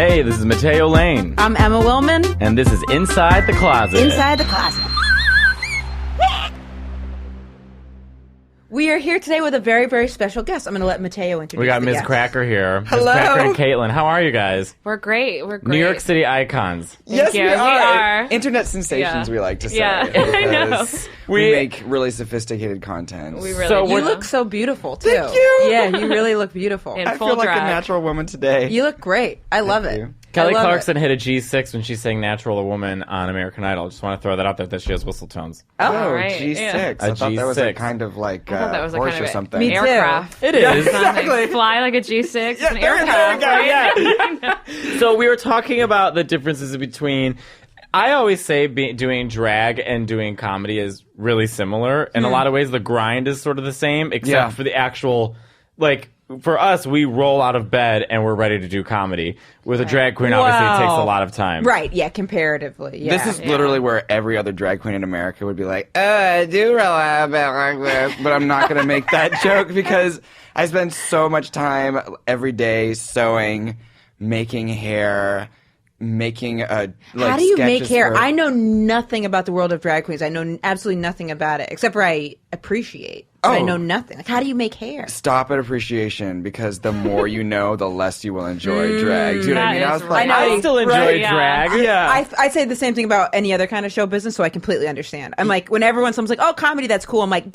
Hey, this is Matteo Lane. I'm Emma Willman. And this is Inside the Closet. Inside the Closet. We are here today with a very, very special guest. I'm going to let Matteo introduce We got Miz guest. Cracker here. Hello. Miz Cracker and Katelyn. How are you guys? We're great. We're great. New York City icons. Yes, you. we We are. are. Internet sensations, we like to say. Yeah. I know. Because we make really sophisticated content. We really So do. You look so beautiful, too. Thank you. Yeah, you really look beautiful. In I full feel like drag. a natural woman today. You look great. I love it. you. Kelly I love Clarkson it. hit a G6 when she sang Natural a Woman on American Idol. Just want to throw that out there that she has whistle tones. Oh, right, G6. yeah. I thought that was a G6. kind of like I thought that was a horse kind or of something. Me too. aircraft. It is. Exactly. Fly like a G6. Yeah, an there we go, aircraft. yeah. So we were talking about the differences between... I always say doing drag and doing comedy is really similar. In a lot of ways, the grind is sort of the same, except Yeah. for the actual... Like, for us, we roll out of bed and we're ready to do comedy. With a drag queen, obviously, it takes a lot of time. Right, yeah, comparatively. Yeah. This is literally where every other drag queen in America would be like, I do roll out of bed like this, but I'm not going to make that joke because I spend so much time every day sewing, making hair, making How do you make sketches hair? for- I know nothing about the world of drag queens. I know absolutely nothing about it, except for I appreciate. But I Oh. know nothing. Like, how do you make hair? Stop at appreciation because the more you know, the less you will enjoy drag. Do you know what I that mean? I is was like, right. I still enjoy Right, yeah. drag. yeah. I say the same thing about any other kind of show business, so I completely understand. I'm like, when someone's like, "Oh, comedy, that's cool," I'm like,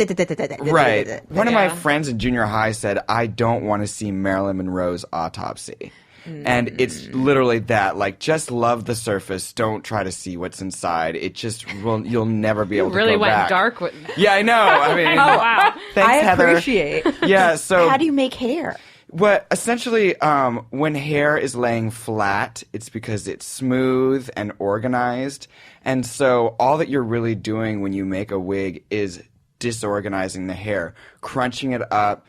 Right. One of my Yeah. friends in junior high said, I don't want to see Marilyn Monroe's autopsy. And it's literally that. Like, just love the surface. Don't try to see what's inside. It just will. You'll never be able to Really go went back. dark with Yeah, I know. I mean, Oh, wow. thanks, I Heather. appreciate. Yeah. So, How do you make hair? what essentially, when hair is laying flat, it's because it's smooth and organized. And so, all that you're really doing when you make a wig is disorganizing the hair, crunching it up.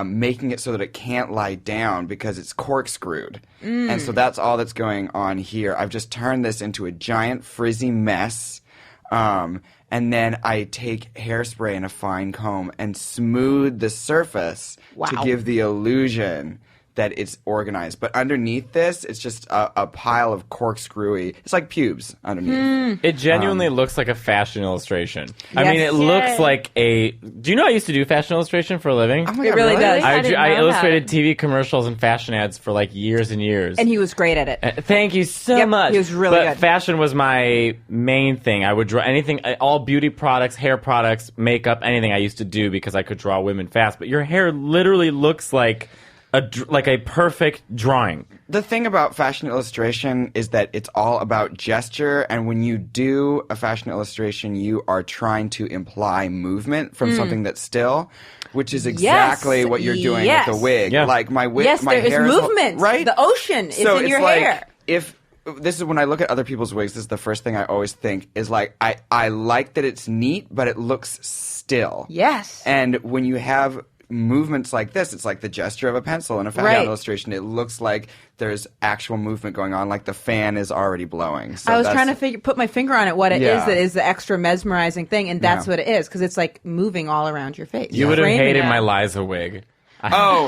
Making it so that it can't lie down because it's corkscrewed. And so that's all that's going on here. I've just turned this into a giant frizzy mess. And then I take hairspray and a fine comb and smooth the surface to Wow. give the illusion that it's organized. But underneath this, it's just a pile of corkscrewy. It's like pubes underneath. It genuinely looks like a fashion illustration. I Yes. mean, it looks like a... Do you know I used to do fashion illustration for a living? Oh my It God, really does. I didn't I know illustrated that. TV commercials and fashion ads for like years and years. And he was great at it. Thank you so Yep, much. he was really but good. fashion was my main thing. I would draw anything, all beauty products, hair products, makeup, anything I used to do because I could draw women fast. But your hair literally looks like a perfect drawing. The thing about fashion illustration is that it's all about gesture, and when you do a fashion illustration, you are trying to imply movement from something that's still, which is exactly what you're doing Yes. with the wig. Yeah. Like my wig, Yes, my there is hair movement. right? The ocean is so in it's your like, hair. If this is when I look at other people's wigs, this is the first thing I always think is like I like that it's neat, but it looks still. Yes. And when you have movements like this, it's like the gesture of a pencil in a fashion Right. illustration. It looks like there's actual movement going on, like the fan is already blowing. So I was that's- trying to put my finger on it, what it is Yeah. that is the extra mesmerizing thing, and that's Yeah. what it is, because it's like moving all around your face. You would have Framing hated it. my Liza wig. Oh,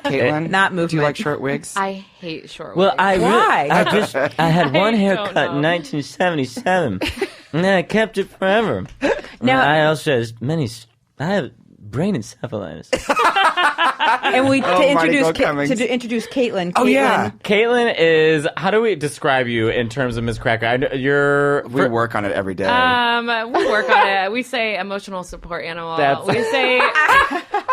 Katelyn, Not Do you movement. like short wigs? I hate short Well, wigs. I Why? I had one I haircut don't in know. 1977, and then I kept it forever. Now- I also have I have brain encephalitis. And we Oh, to introduce Marty Gold Ka- Cummings. to introduce Katelyn. Oh, yeah. Caitlin is. How do we describe you in terms of Miz Cracker? You're. We work on it every day. We work on it. We say emotional support animal. That's- We say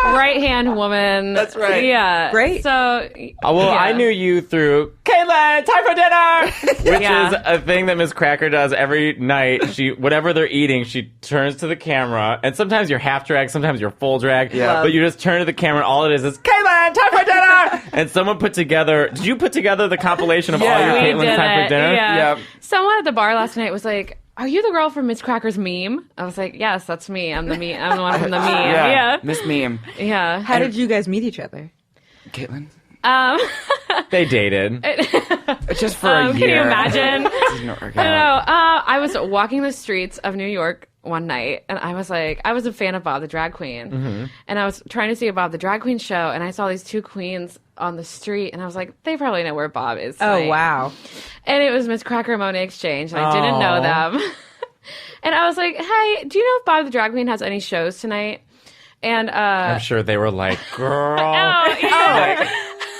right hand woman. That's right. Yeah. Great. So. Well, yeah. I knew you through Caitlin. Time for dinner, which Yeah. is a thing that Miz Cracker does every night. Whatever they're eating, she turns to the camera, and sometimes you're half drag, sometimes you're full drag. Yeah. But you just turn to the camera, and all it is Caitlin, time for dinner. And someone put together. Did you put together the compilation of all your Yeah. We Caitlin did time it. for dinner? Yeah. Yep. Someone at the bar last night was like, "Are you the girl from Miz Cracker's meme?" I was like, "Yes, that's me. I'm the meme. I'm the one from the meme." Yeah. Miss Meme. Yeah. How did you guys meet each other? Caitlyn? They dated. Just for a year. Can you imagine? Didn't work I don't out. know. I was walking the streets of New York one night, and I was a fan of Bob the Drag Queen, and I was trying to see a Bob the Drag Queen show, and I saw these two queens on the street, and I was like, they probably know where Bob is tonight. Oh, wow. And it was Miz Cracker and Monet Exchange, and I didn't know them. And I was like, hey, do you know if Bob the Drag Queen has any shows tonight? And I'm sure they were like, girl.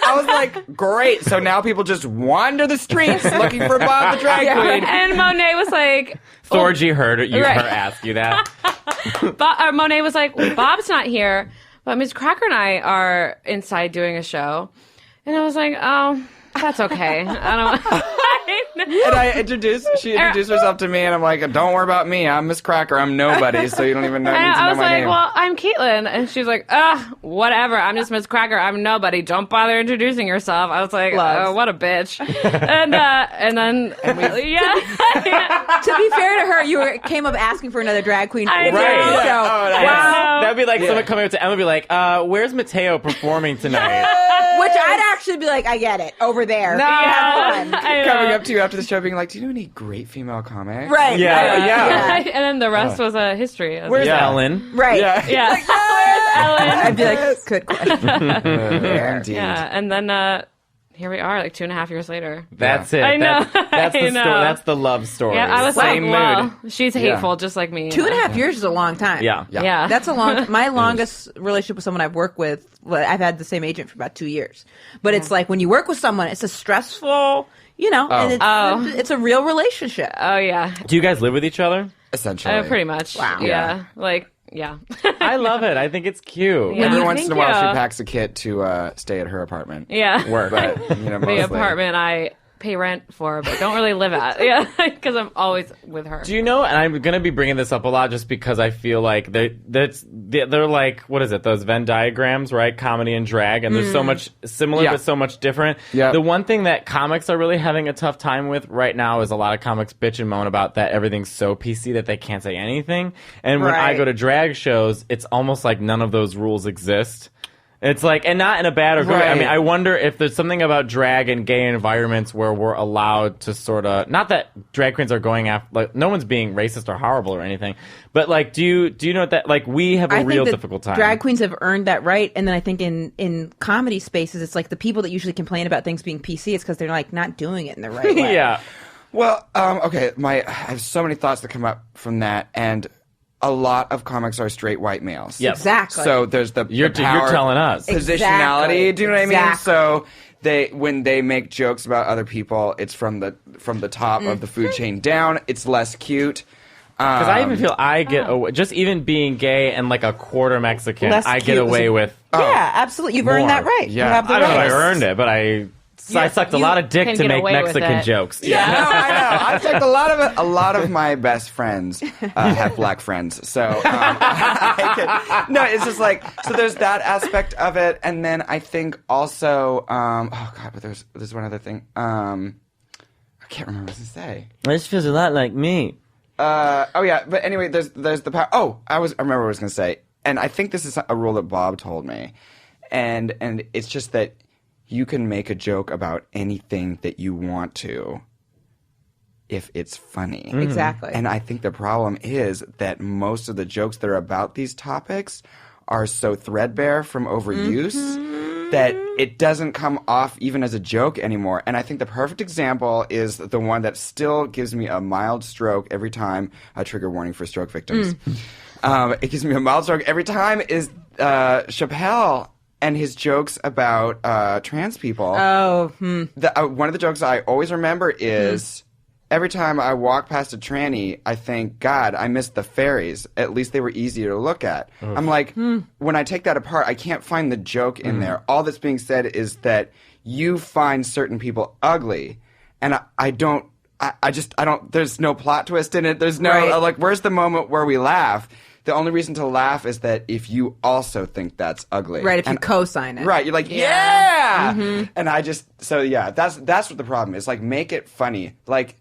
I was like, great. So now people just wander the streets looking for Bob the Drag Queen. And Monet was like... Thorgy heard her ask you that. Monet was like, well, Bob's not here, but Miz Cracker and I are inside doing a show. And I was like, oh, that's okay. I don't... And she introduced herself to me, and I'm like, don't worry about me. I'm Miz Cracker. I'm nobody, so you don't even know, need to know my name. I was like, well, I'm Katelyn. And she's like, whatever. I'm just Miz Cracker. I'm nobody. Don't bother introducing yourself. I was like, oh, what a bitch. and then, yeah. To be fair to her, came up asking for another drag queen. I know. Right. So, wow. That'd be like someone coming up to Emma and be like, where's Matteo performing tonight? Which I'd actually be like, I get it. Over there. No. Have fun. Coming up to you after the show being like, do you know any great female comics? Right. Yeah. And then the rest was a history. Where's Ellen? Right. Yeah. Yeah. Like, where's Ellen? I'd be like, good question. Indeed. Yeah. And then here we are, like 2.5 years later. That's it. I know. That's the I know. story. That's the love story. Yeah, I was Same like, mood. well, she's hateful just like me. 2.5 years is a long time. Yeah. Yeah. That's a long. My longest relationship with someone I've worked with. Well, I've had the same agent for about 2 years. But it's like when you work with someone, it's a stressful, and it's a real relationship. Oh, yeah. Do you guys live with each other? Essentially. Pretty much. Wow. Yeah. Like, yeah. I love it. I think it's cute. Yeah. Every once Thank in a while, you. she packs a kit to stay at her apartment. Yeah. Work. But, mostly. The apartment I pay rent for, but don't really live at. Yeah. Because I'm always with her. Do you know, and I'm going to be bringing this up a lot just because I feel like they're like, what is it, those Venn diagrams, right? Comedy and drag, and there's so much similar but so much different. Yeah. The one thing that comics are really having a tough time with right now is a lot of comics bitch and moan about that everything's so PC that they can't say anything. And when I Right. go to drag shows, it's almost like none of those rules exist. It's like, and not in a bad or good way. I Right. mean, I wonder if there's something about drag and gay environments where we're allowed to sort of, not that drag queens are going after, like, no one's being racist or horrible or anything, but like, do you know that, like, we have a real difficult time. Drag queens have earned that right, and then I think in comedy spaces, it's like the people that usually complain about things being PC, it's because they're like not doing it in the right way. Yeah. Well, okay, I have so many thoughts that come up from that, and a lot of comics are straight white males. Yep. Exactly. So there's the You're telling us. positionality. Exactly. Do you know what I mean? Exactly. So when they make jokes about other people, it's from the top of the food chain down. It's less cute. Because I even feel I get away, just even being gay and like a quarter Mexican, Less I get cute. away with. Yeah, absolutely. You've earned more. that right. Yeah. You have the I don't know if I right. earned it, but I sucked a lot of dick can to get make away with Mexican it. jokes. No, I know. I've taken a lot of my best friends have black friends, so no, it's just like so. There's that aspect of it, and then I think also, but there's one other thing. I can't remember what to say. This feels a lot like me. But anyway, there's the power. I remember what I was going to say, and I think this is a rule that Bob told me, and it's just that you can make a joke about anything that you want to if it's funny. Exactly. And I think the problem is that most of the jokes that are about these topics are so threadbare from overuse that it doesn't come off even as a joke anymore. And I think the perfect example is the one that still gives me a mild stroke every time, a trigger warning for stroke victims. It gives me a mild stroke every time is Chappelle and his jokes about trans people. Oh, One of the jokes I always remember is every time I walk past a tranny, I think, God, I missed the fairies. At least they were easier to look at. I'm like, when I take that apart, I can't find the joke in there. All that's being said is that you find certain people ugly, and I don't. There's no plot twist in it. There's no like. Where's the moment where we laugh? The only reason to laugh is that if you also think that's ugly. right. If you co-sign it. Right, you're like, yeah! And that's what the problem is. Like, make it funny. Like,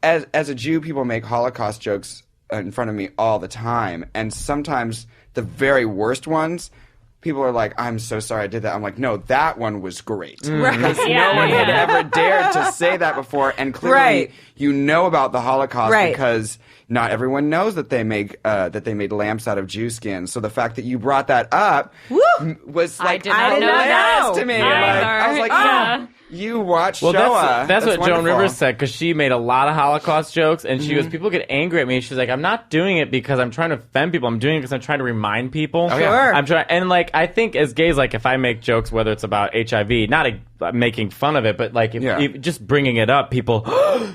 as a Jew, people make Holocaust jokes in front of me all the time, and sometimes the very worst ones, people are like, I'm so sorry I did that. I'm like, no, that one was great. Right. Because no one had ever dared to say that before. And clearly you know about the Holocaust because not everyone knows that they made lamps out of Jew skin. So the fact that you brought that up was like I didn't know that to me. I was like, you watch Shoah. That's what wonderful. Joan Rivers said, because she made a lot of Holocaust jokes, and she goes, people get angry at me. She's like, I'm not doing it because I'm trying to offend people. I'm doing it because I'm trying to remind people. Oh, yeah. I'm trying, and like, I think as gays, like, if I make jokes, whether it's about HIV, not making fun of it, but like, if just bringing it up, people,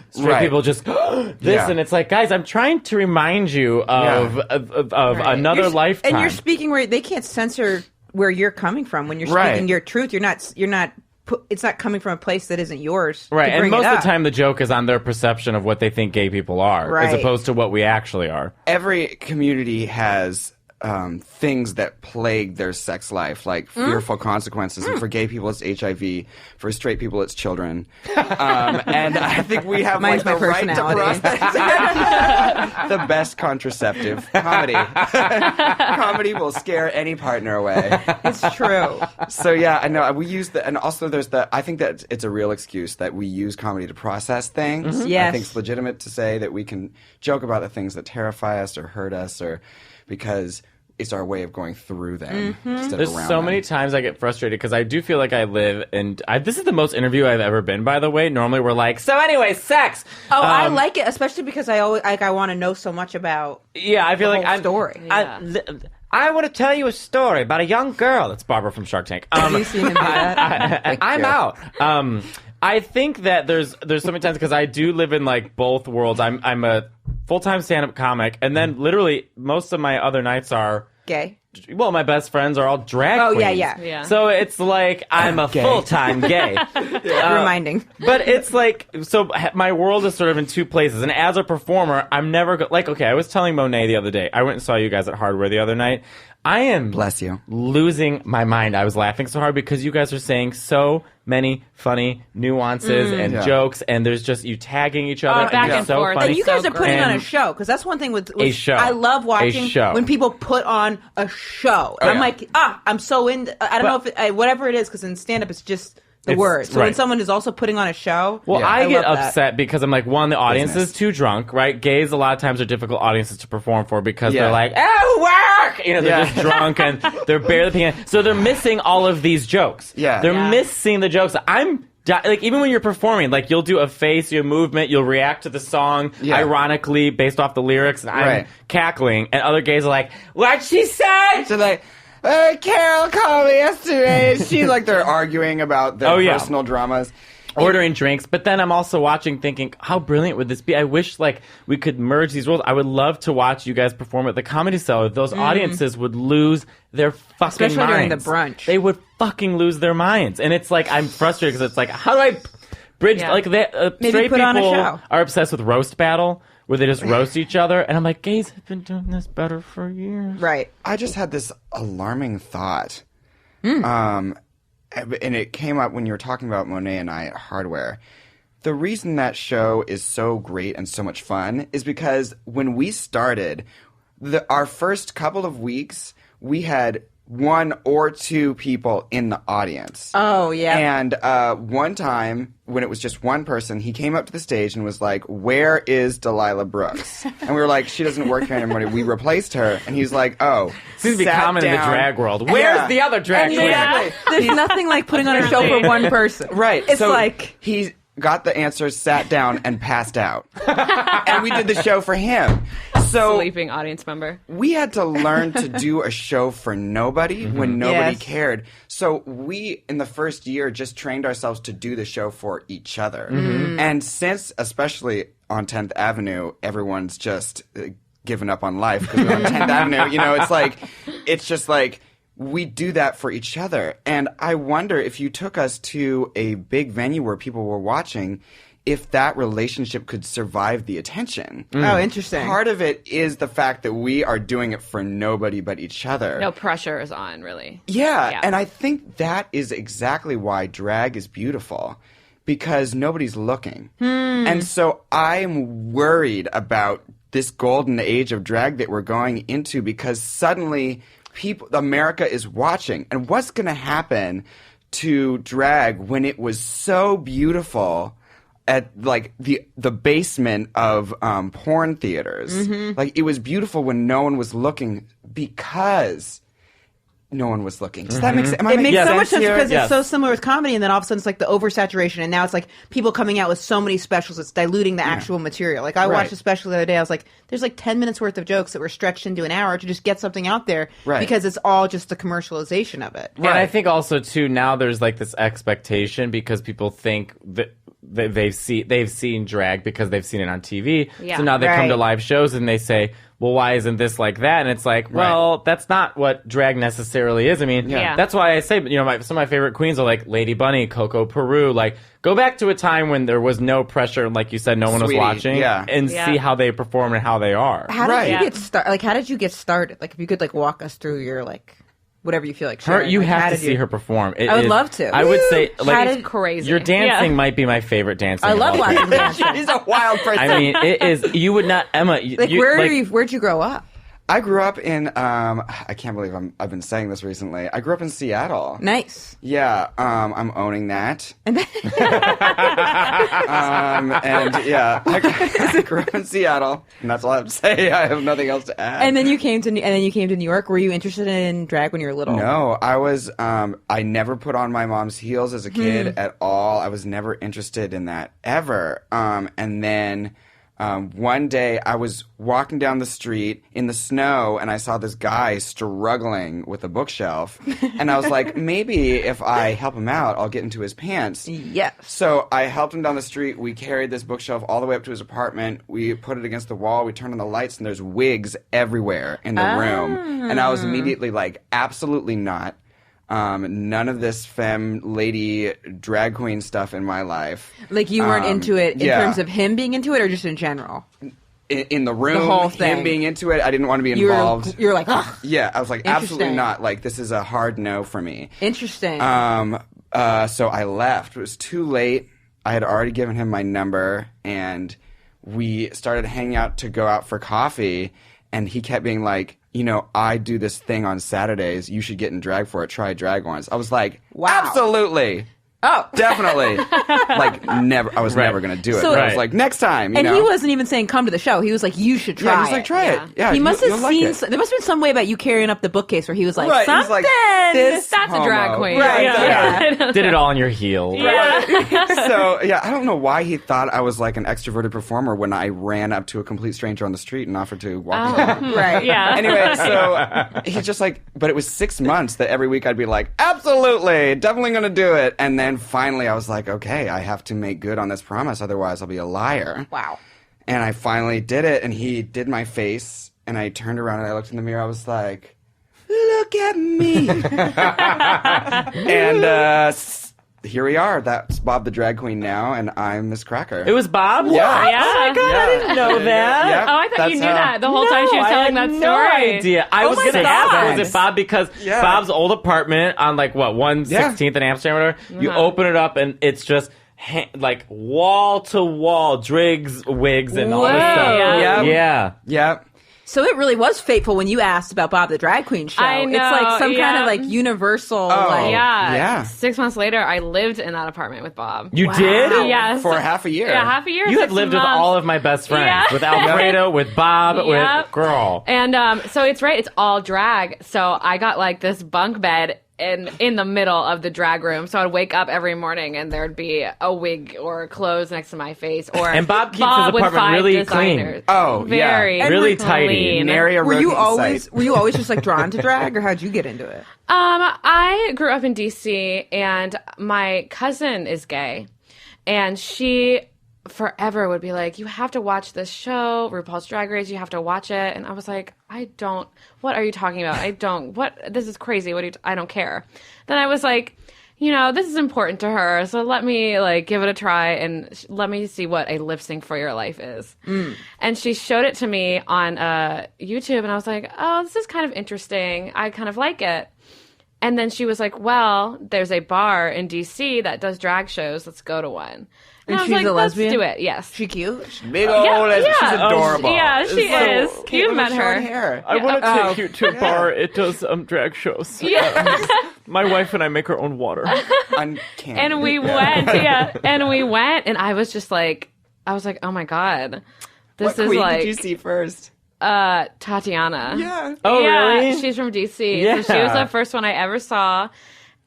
straight people just, and it's like, guys, I'm trying to remind you of another lifetime. And you're speaking where they can't censor where you're coming from. When you're speaking your truth, you're not. It's not coming from a place that isn't yours. Right, and most of the time the joke is on their perception of what they think gay people are, as opposed to what we actually are. Every community has things that plague their sex life, like fearful consequences. And for gay people, it's HIV. For straight people, it's children. And I think we have Mine's the right to process the best contraceptive. Comedy. Comedy will scare any partner away. It's true. So yeah, I know we use and also there's I think that it's a real excuse that we use comedy to process things. Yes. I think it's legitimate to say that we can joke about the things that terrify us or hurt us, or because it's our way of going through them instead There's of around so them. many times I get frustrated because I do feel like I live, and this is the most interview I've ever been, by the way. Normally we're like, so anyway, sex. Oh, I like it, especially because I always I want to know so much about I feel like whole story. I want to tell you a story about a young girl. It's Barbara from Shark Tank. Have you seen him do that? I'm out. I think that there's so many times because I do live in like both worlds. I'm a full-time stand-up comic, and then literally most of my other nights are Gay. Well, my best friends are all drag queens. Yeah. So it's like I'm a full-time gay. Reminding. But it's like, so my world is sort of in two places. And as a performer, I'm never okay, I was telling Monet the other day. I went and saw you guys at Hardware the other night. I am Bless you. losing my mind. I was laughing so hard because you guys are saying so many funny nuances and jokes, and there's just you tagging each other. Back and and so forth. funny. And you guys so are putting great. on a show, because that's one thing with A show. I love watching A show. when people put on a show. And I'm like, I'm so into. I don't know if whatever it is, because in stand-up it's just the words. So when someone is also putting on a show, Well, I get love that. upset because I'm like, one, the audience is too drunk, right? Gays a lot of times are difficult audiences to perform for because they're like, oh, work! You know, they're just drunk and they're barely paying. So they're missing all of these jokes. They're missing the jokes. Like, even when you're performing, like, you'll do a face, you movement, you'll react to the song, ironically, based off the lyrics, and I'm cackling, and other gays are like, what'd she say? So like, Carol called me yesterday. She's like, they're arguing about their personal dramas. Ordering drinks, but then I'm also watching thinking, how brilliant would this be? I wish, like, we could merge these worlds. I would love to watch you guys perform at the Comedy Cellar. Those audiences would lose their fucking Especially minds. during the brunch. They would fucking lose their minds. And it's like, I'm frustrated because it's like, how do I bridge, like, Maybe straight put people on a show. are obsessed with roast battle, where they just roast each other. And I'm like, gays have been doing this better for years. Right. I just had this alarming thought. And it came up when you were talking about Monet and I at Hardware. The reason that show is so great and so much fun is because when we started, our first couple of weeks, we had one or two people in the audience. Oh, yeah. And one time, when it was just one person, he came up to the stage and was like, where is Delilah Brooks? And we were like, she doesn't work here anymore. We replaced her. And he's like, oh. Seems to be common in the drag world. Where's the other drag queen? There's nothing like putting on a show for one person. Right. It's so like... he got the answers, sat down, and passed out. And we did the show for him. So Sleeping audience member. we had to learn to do a show for nobody when nobody cared. So we, in the first year, just trained ourselves to do the show for each other. And since, especially on 10th Avenue, everyone's just given up on life because we're on 10th Avenue. You know, it's just like, we do that for each other. And I wonder if you took us to a big venue where people were watching, if that relationship could survive the attention. Oh, interesting. Part of it is the fact that we are doing it for nobody but each other. No pressure is on, really. Yeah, and I think that is exactly why drag is beautiful, because nobody's looking. And so I'm worried about this golden age of drag that we're going into, because suddenly America is watching. And what's going to happen to drag when it was so beautiful at like the basement of porn theaters? Mm-hmm. Like it was beautiful when no one was looking because no one was looking. Does that make sense? It makes so much sense here? because it's so similar with comedy, and then all of a sudden it's like the oversaturation, and now it's like people coming out with so many specials, it's diluting the actual material. Like I watched a special the other day, I was like, there's like 10 minutes worth of jokes that were stretched into an hour to just get something out there because it's all just the commercialization of it. And I think also too now there's like this expectation because people think that they've seen drag because they've seen it on TV. Yeah. So now they come to live shows and they say, well, why isn't this like that? And it's like, well, that's not what drag necessarily is. I mean, that's why I say, some of my favorite queens are like Lady Bunny, Coco Peru. Like, go back to a time when there was no pressure, like you said, no one was watching, and see how they perform and how they are. How did you get started? Like, how did you get started? Like, if you could like walk us through your like whatever you feel like sharing. You like, have to see her perform. I would love to. I would say, like, it's crazy. Your dancing might be my favorite dancing. I love watching dancing. She's a wild person. I mean, it is. You would not, Emma. Like, where'd you grow up? I grew up in, I can't believe I've been saying this recently. I grew up in Seattle. Nice. Yeah, I'm owning that. And then I grew up in Seattle, and that's all I have to say. I have nothing else to add. and then you came to New York. Were you interested in drag when you were little? No, I was. I never put on my mom's heels as a kid at all. I was never interested in that ever. And then. One day I was walking down the street in the snow and I saw this guy struggling with a bookshelf. And I was like, maybe if I help him out, I'll get into his pants. Yes. So I helped him down the street. We carried this bookshelf all the way up to his apartment. We put it against the wall. We turned on the lights and there's wigs everywhere in the room. And I was immediately like, absolutely not. None of this femme lady drag queen stuff in my life. Like you weren't into it in terms of him being into it or just in general? In the room, the whole thing. him being into it, I didn't want to be involved. You're like, ugh. Yeah, I was like, absolutely not. Like, this is a hard no for me. Interesting. So I left. It was too late. I had already given him my number, and we started hanging out to go out for coffee, and he kept being like, I do this thing on Saturdays. You should get in drag for it. Try drag once. I was like, wow. Absolutely. Oh. Definitely. Like, never. I was never going to do it. So, but I was like, next time, And he wasn't even saying, come to the show. He was like, you should try it. Yeah, he's like, try it. Yeah, he must have seen, like there must have been some way about you carrying up the bookcase where he was like, He's like, that's a drag queen. Right. Yeah. Did it all on your heel. Yeah. So, I don't know why he thought I was like an extroverted performer when I ran up to a complete stranger on the street and offered to walk with him. Right. Yeah. Anyway, so he's just like, but it was 6 months that every week I'd be like, absolutely, definitely going to do it. And then finally I was like, okay, I have to make good on this promise, otherwise I'll be a liar. Wow. And I finally did it, and he did my face, and I turned around and I looked in the mirror. I was like, look at me. And here we are. That's Bob the Drag Queen now, and I'm Miz Cracker. It was Bob? Yeah. Yeah. Oh my God, I didn't know that. Yeah, Oh, I thought you knew that the whole time she was telling that story. No idea. I was going to ask, God. was it Bob? Because Bob's old apartment on 116th in Amsterdam or whatever, you open it up and it's just like wall to wall Driggs wigs and all this stuff. Yeah. So it really was fateful when you asked about Bob the Drag Queen show. I know, it's like some kind of like universal. like, Yeah. 6 months later, I lived in that apartment with Bob. You did? Yes. For half a year. Yeah, half a year. You have 6 lived with months. all of my best friends. Yeah. With Alfredo, with Bob, with girl. And so it's right. It's all drag. So I got like this bunk bed in the middle of the drag room. So I'd wake up every morning and there'd be a wig or clothes next to my face. And Bob keeps his with apartment 5 really designers. clean. Oh, Very really clean. tidy. Nary a Were you rodent in sight. always just like drawn to drag, or how'd you get into it? I grew up in DC, and my cousin is gay, and she forever would be like, you have to watch this show, RuPaul's Drag Race, you have to watch it. And I was like, what are you talking about? This is crazy. I don't care. Then I was like, this is important to her, so let me give it a try and let me see what a lip sync for your life is. And she showed it to me on YouTube, and I was like, oh, this is kind of interesting. I kind of like it. And then she was like, well, there's a bar in D.C. that does drag shows. Let's go to one. And I was she's like, a lesbian? Let's do it. Yes. She cute? Big old lesbian. She's adorable. Yeah, she is. You've met her. Hair. I want to take you to a bar. It does drag shows. Yeah. My wife and I make our own water. Uncanny. And we went. Yeah. And we went. And I was just like, oh my God. This What is queen like did you see first? Tatiana. Yeah. Oh, Yeah, really? she's from DC. Yeah. So she was the first one I ever saw.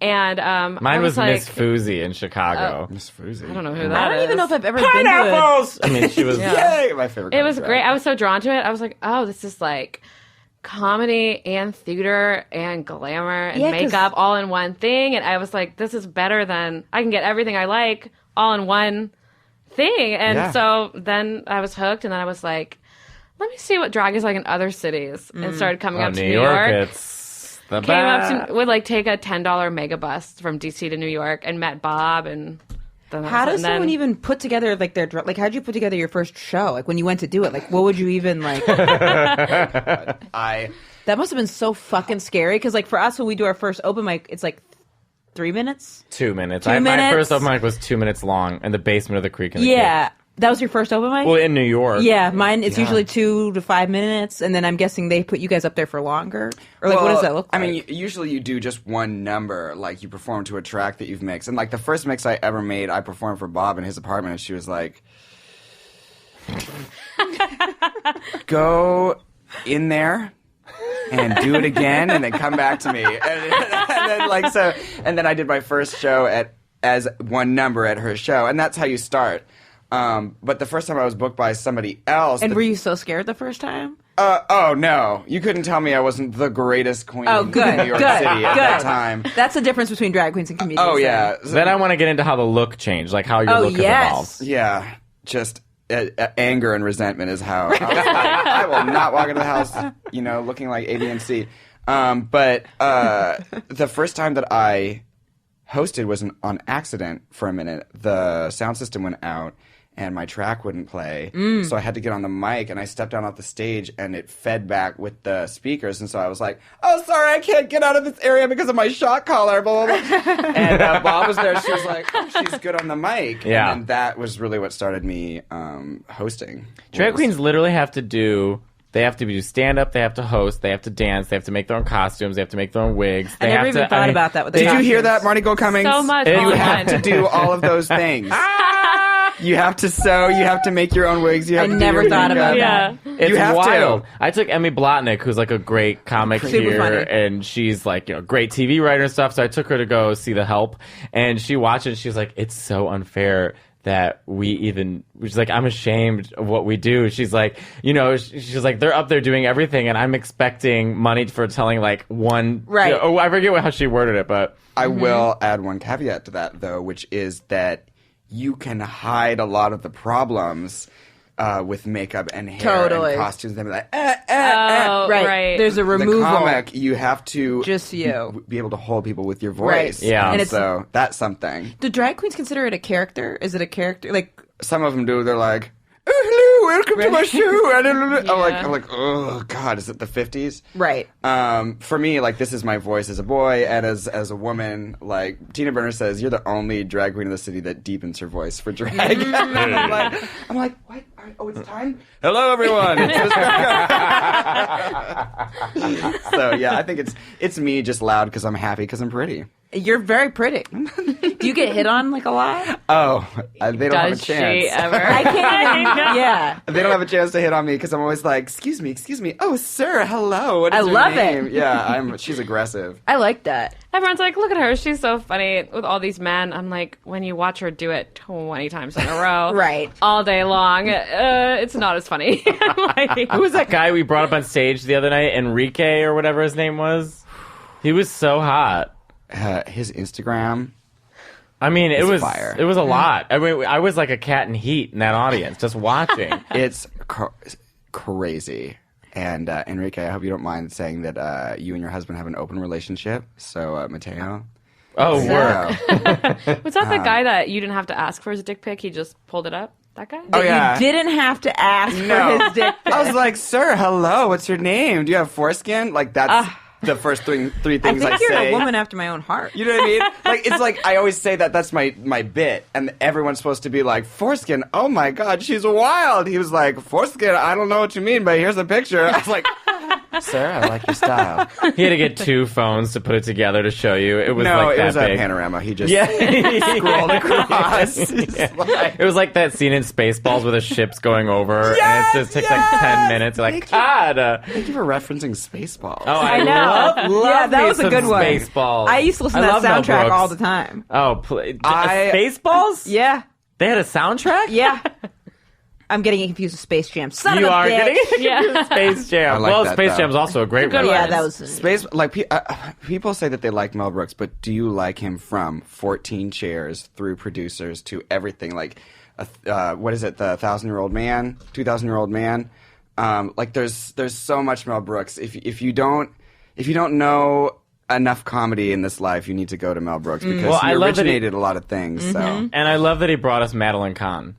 And Mine was like, Miss Fousey in Chicago. Miss Fousey. I don't know who that I don't is. even know if I've ever been to it. Pineapples! I mean, she was... Yeah. Yay! My favorite. It was kind of great. drag. I was so drawn to it. I was like, oh, this is like comedy and theater and glamour and Yeah, 'cause- makeup all in one thing. And I was like, this is better than I can get everything I like all in one thing. And Yeah. so then I was hooked. And then I was like, let me see what drag is like in other cities. And started coming up to New New York. It's the Came best. up to, would like take a $10 mega bus from DC to New York and met Bob. And then How does and then- someone even put together like their like? How'd you put together your first show? Like when you went to do it, like what would you even like? I That must have been so fucking scary because like for us when we do our first open mic, it's like 3 minutes. 2 minutes. 2 My minutes? first open mic was 2 minutes long in the basement of the Creek in the Yeah, that was your first open mic. Well, in New York. Yeah, mine it's usually 2 to 5 minutes, and then I'm guessing they put you guys up there for longer. Or like, what does that look like? I mean, usually you do just one number, like you perform to a track that you've mixed. And like the first mix I ever made, I performed for Bob in his apartment, and she was like, "Go in there and do it again, and then come back to me." And then I did my first show as one number at her show, and that's how you start. But the first time I was booked by somebody else, and were you so scared the first time? oh no, you couldn't tell me I wasn't the greatest queen Oh, good, in New York good, City at good. that time. That's the difference between drag queens and comedians. Oh yeah, Then I want to get into how the look changed, like how your Oh, look has yes. evolved. yeah, just anger and resentment is how I was like, I will not walk into the house, looking like ABNC. But the first time that I hosted was on accident for a minute. The sound system went out and my track wouldn't play. So I had to get on the mic and I stepped down off the stage and it fed back with the speakers. And so I was like, oh, sorry, I can't get out of this area because of my shot collar, blah, blah, blah. And Bob was there. She was like, oh, she's good on the mic. Yeah. And that was really what started me hosting. Drag queens literally have to do... They have to do stand-up, they have to host, they have to dance, they have to make their own costumes, they have to make their own wigs. I never even thought about that with the Did you hear costumes. that, Marty Gold Cummings? So much You fun. have to do all of those things. You have to sew, you have to make your own wigs, you have I to do never your thought about makeup. Yeah. It's You have wild. to. I took Emmy Blotnick, who's like a great comic Super here, funny. and she's like, great TV writer and stuff. So I took her to go see The Help, and she watched it. And she's like, it's so unfair that she's like, I'm ashamed of what we do. She's like, she's like, they're up there doing everything, and I'm expecting money for telling like one. Right. I forget how she worded it, but I will add one caveat to that, though, which is that you can hide a lot of the problems with makeup and hair Totally. and costumes. They'll be like, Oh, right. There's a The removal. comic, you have to Just you. be able to hold people with your Right. voice. Yeah. And it's- So that's something. Do drag queens consider it a character? Is it a character? Like, Some of them do. They're like, oh, hello, welcome to my show. Yeah. I'm like, oh God, is it the 50s? right. For me, like, this is my voice as a boy and as a woman. Like, Tina Burner says, you're the only drag queen in the city that deepens her voice for drag. I'm like, what? Oh, it's time? Hello, everyone. It's Miz Cracker. So, yeah, I think it's me just loud because I'm happy because I'm pretty. You're very pretty. Do you get hit on like a lot? Oh, they don't have a Does chance. she ever? I can't. Yeah. They don't have a chance to hit on me because I'm always like, excuse me. Oh, sir, hello. What is I your love name? it. Yeah, she's aggressive. I like that. Everyone's like, look at her. She's so funny with all these men. I'm like, when you watch her do it 20 times in a row. Right. All day long, it's not as funny. Like, who was that guy we brought up on stage the other night? Enrique or whatever his name was. He was so hot. His Instagram. I mean, it was fire. It was a lot. I mean, I was like a cat in heat in that audience, just watching. It's crazy. And Enrique, I hope you don't mind saying that you and your husband have an open relationship. So, Matteo. Oh, there you work. go. was that the guy that you didn't have to ask for his dick pic? He just pulled it up? That guy? Oh, yeah. You didn't have to ask No. for his dick pic. I was like, sir, hello, what's your name? Do you have foreskin? Like, that's the first three things I I think you're say. a woman after my own heart. You know what I mean? Like, it's like, I always say that's my bit, and everyone's supposed to be like, foreskin, oh my god, she's wild. He was like, foreskin, I don't know what you mean, but here's a picture. I was like, sir, I like your style. He had to get 2 phones to put it together to show you. It was like that it was big. a panorama. He just scrolled across. It was like that scene in Spaceballs where the ship's going over, and it just takes like 10 minutes. Like, God. Thank you for referencing Spaceballs. Oh, I know. love Yeah, that me was a some good one. Spaceballs. I used to listen to love that Mel soundtrack Brooks. all the time. Oh, Spaceballs? Yeah. They had a soundtrack? Yeah. I'm getting it confused with Space Jam. Son You of a are bitch. getting it. Space Jam. I like well, that, Space though. Jam's also a great good one. one. Yeah, that was... Space, like, people say that they like Mel Brooks, but do you like him from 14 Chairs through Producers to everything? Like, what is it, The 1,000-Year-Old Man, 2,000-Year-Old Man? Like, there's so much Mel Brooks. If you don't know enough comedy in this life, you need to go to Mel Brooks because he originated a lot lot of things. So, And I love that he brought us Madeline Kahn,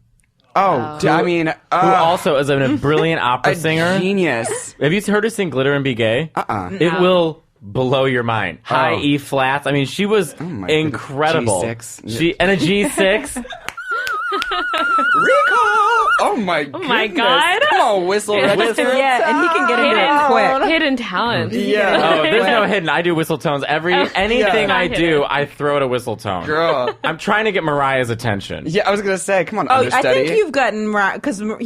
I mean, who also is a brilliant opera singer. Genius. Have you heard her sing Glitter and Be Gay? It will blow your mind. High E flats. I mean, she was my incredible. G6. And a G6. Recall! Oh my goodness. my God. Come on, whistle register. Yeah, and he can get into it quick. Hidden talent. Yeah. Oh, there's no hidden. I do whistle tones. Anything yeah. I Not do, hidden. I throw it a whistle tone. Girl. I'm trying to get Mariah's attention. Yeah, I was going to say, come on, Oh, understudy. I think you've gotten... Because Matteo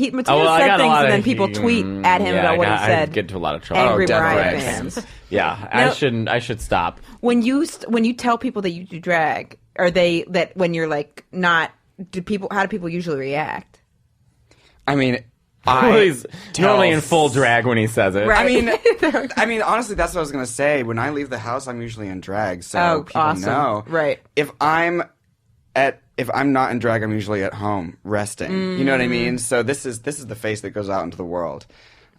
I said got a things lot and of then people tweet at him about what he I said. get into a lot of trouble. Angry Mariah definitely. fans. Yeah, No. I should stop. When you tell people that you do drag, are they... That when you're like not... How do people usually react? I mean, Well, he's normally in full drag when he says it. Right. I mean, honestly, that's what I was going to say. When I leave the house, I'm usually in drag, so Oh, people awesome. know. Right. If I'm not in drag, I'm usually at home resting. You know what I mean? So this is the face that goes out into the world,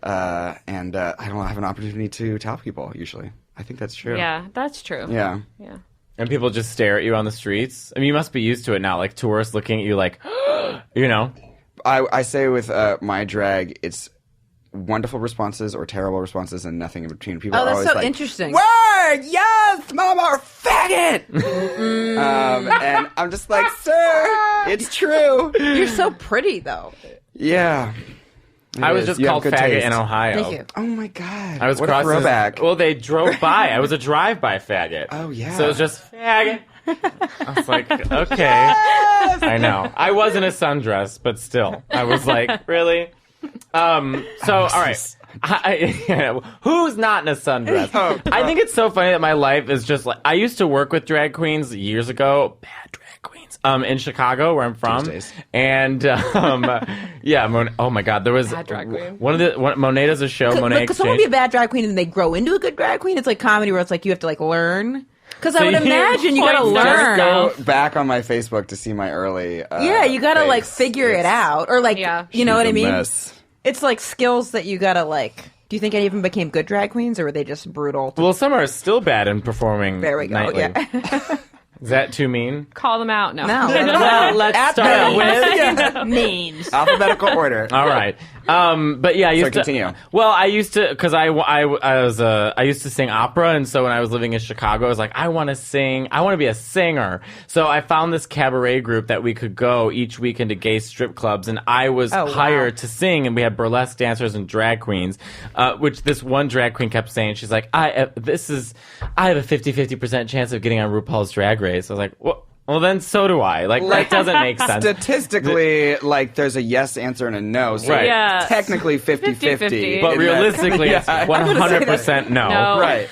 and I don't have an opportunity to tell people usually. I think that's true. Yeah, that's true. Yeah. Yeah. And people just stare at you on the streets. I mean, you must be used to it now. Like tourists looking at you like, you know. I say with my drag, it's wonderful responses or terrible responses and nothing in between. People Oh, are that's always so like, interesting. "Word, yes, mama, or faggot," and I'm just like, "Sir, it's true." You're so pretty, though. Yeah, I was just called faggot in Ohio. Thank you. Oh my god, I was what a crossing. throwback. Well, they drove by. I was a drive-by faggot. Oh, yeah. So it was just faggot. I was like, okay. I know. I was in a sundress, but still, I was like, really? So, all right. Who's not in a sundress? I think it's so funny that my life is just like, I used to work with drag queens years ago. Bad drag queens. In Chicago, where I'm from. Tuesdays. And, oh my God, there was Bad drag queen. Monet does a show, Monet Because someone be a Exchange. bad drag queen and they grow into a good drag queen. It's like comedy where it's like you have to like learn. Because I would you- imagine you gotta Just learn. go. Go back on my Facebook to see my early. Yeah, you gotta like fakes. figure it out, or like Yeah. you know She's what I a mean. mess. It's like skills that you gotta like. Do you think any of them became good drag queens, or were they just brutal? Well, some are still bad in performing There we go. nightly. Yeah. Is that too mean? Call them out. No. No. Well, let's start with... Names. Alphabetical order. All right. But yeah, I used to continue. Well, I used to because I used to sing opera, and so when I was living in Chicago, I was like, I want to sing. I want to be a singer. So I found this cabaret group that we could go each weekend to gay strip clubs, and I was wow. hired to sing, and we had burlesque dancers and drag queens, which this one drag queen kept saying. She's like, I have a 50% chance of getting on RuPaul's Drag Race. I was like, well, then so do I. Like, that doesn't make sense. Statistically, like, there's a yes answer and a no. So Right. Yeah. technically 50-50. 50-50. But in that- realistically, it's Yeah. 100% no. No. Right.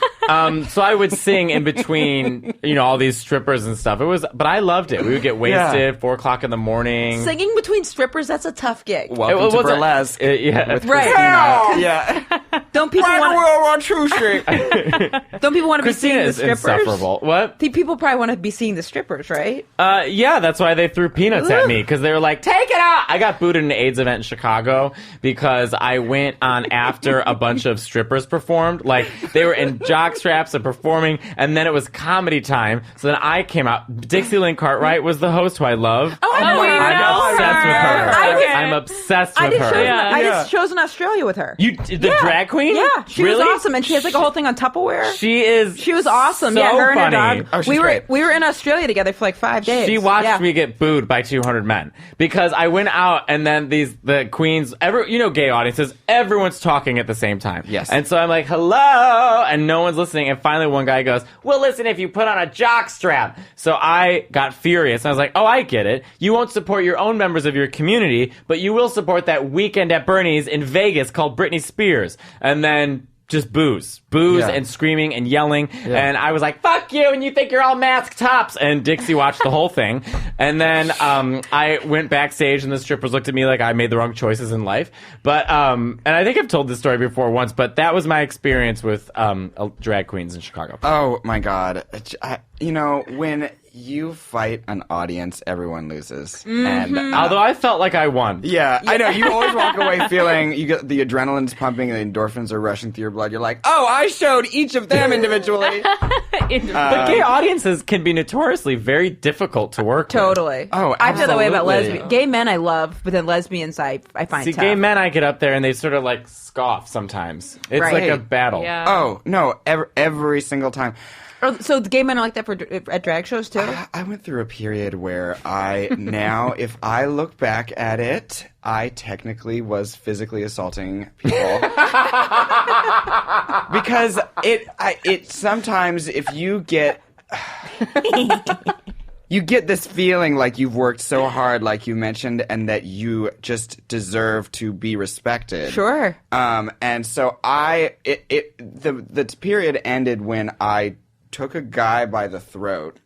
So I would sing in between, all these strippers and stuff. But I loved it. We would get wasted 4:00 in the morning. Singing between strippers, that's a tough gig. Welcome It to wasn't- burlesque. Yeah. With Right. Christina. Yeah. Don't people Rock and want? roll on True Street. Don't people want to be seeing Christina the is strippers? insufferable. What? People probably want to be seeing the strippers, right? Yeah, that's why they threw peanuts at me, because they were like, take it out! I got booted in an AIDS event in Chicago because I went on after a bunch of strippers performed. Like, they were in jock straps and performing, and then it was comedy time. So then I came out. Dixie Lynn Cartwright was the host, who I love. Oh, we I know. I I'm obsessed with her. I did shows in Australia with her. Drag queen? Yeah, she was awesome, and she has like a whole thing on Tupperware. She was awesome. So her and funny. her dog. We were in Australia together for like 5 days. She watched me get booed by 200 men because I went out and then the queens, gay audiences, everyone's talking at the same time. Yes. And so I'm like, hello, and no one's listening. And finally one guy goes, well, listen, if you put on a jock strap. So I got furious. I was like, oh, I get it. You won't support your own members of your community, but you will support that weekend at Bernie's in Vegas called Britney Spears. And then just booze and screaming and yelling. And I was like, fuck you, and you think you're all masked tops. And Dixie watched the whole thing. And then I went backstage and the strippers looked at me like I made the wrong choices in life. But and I think I've told this story before once, but that was my experience with drag queens in Chicago. Oh my God. When you fight an audience, everyone loses. Mm-hmm. And although I felt like I won. Yeah, I know. You always walk away feeling you get the adrenaline's pumping and the endorphins are rushing through your blood. You're like, oh, I showed each of them individually. But gay audiences can be notoriously very difficult to work with. Totally. Oh, I feel that way about absolutely. lesbians. Gay men I love, but then lesbians I find See, tough. gay men, I get up there and they sort of like scoff sometimes. It's Right. like a battle. Yeah. Oh, no, every single time. So the gay men are like that at drag shows too? I went through a period where if I look back at it, I technically was physically assaulting people. Because it sometimes, if you get... You get this feeling like you've worked so hard, like you mentioned, and that you just deserve to be respected. Sure. And so the period ended when I took a guy by the throat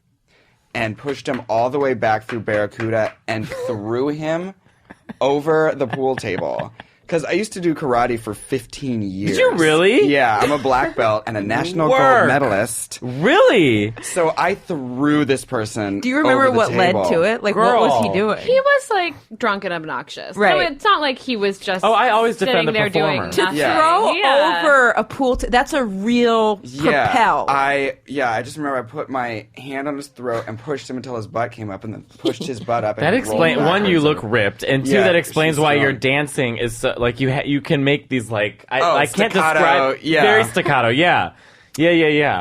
and pushed him all the way back through Barracuda and threw him over the pool table. Because I used to do karate for 15 years. Did you really? Yeah, I'm a black belt and a national gold Work. medalist. Really? So I threw this person. Do you remember over the what led table. to it? Like, Girl. what was he doing? He was like drunk and obnoxious. Right. So it's not like he was just Oh, I always defend sitting the there doing performer. nothing. Yeah. Throw Yeah. over a pool. That's a real propel. I just remember I put my hand on his throat and pushed him until his butt came up, and then pushed his butt up. And That rolled explains one, you backwards. look ripped, and two, Yeah, that explains she's why strong. your dancing is so, like you can make these like I can't staccato, describe yeah. very staccato. Yeah.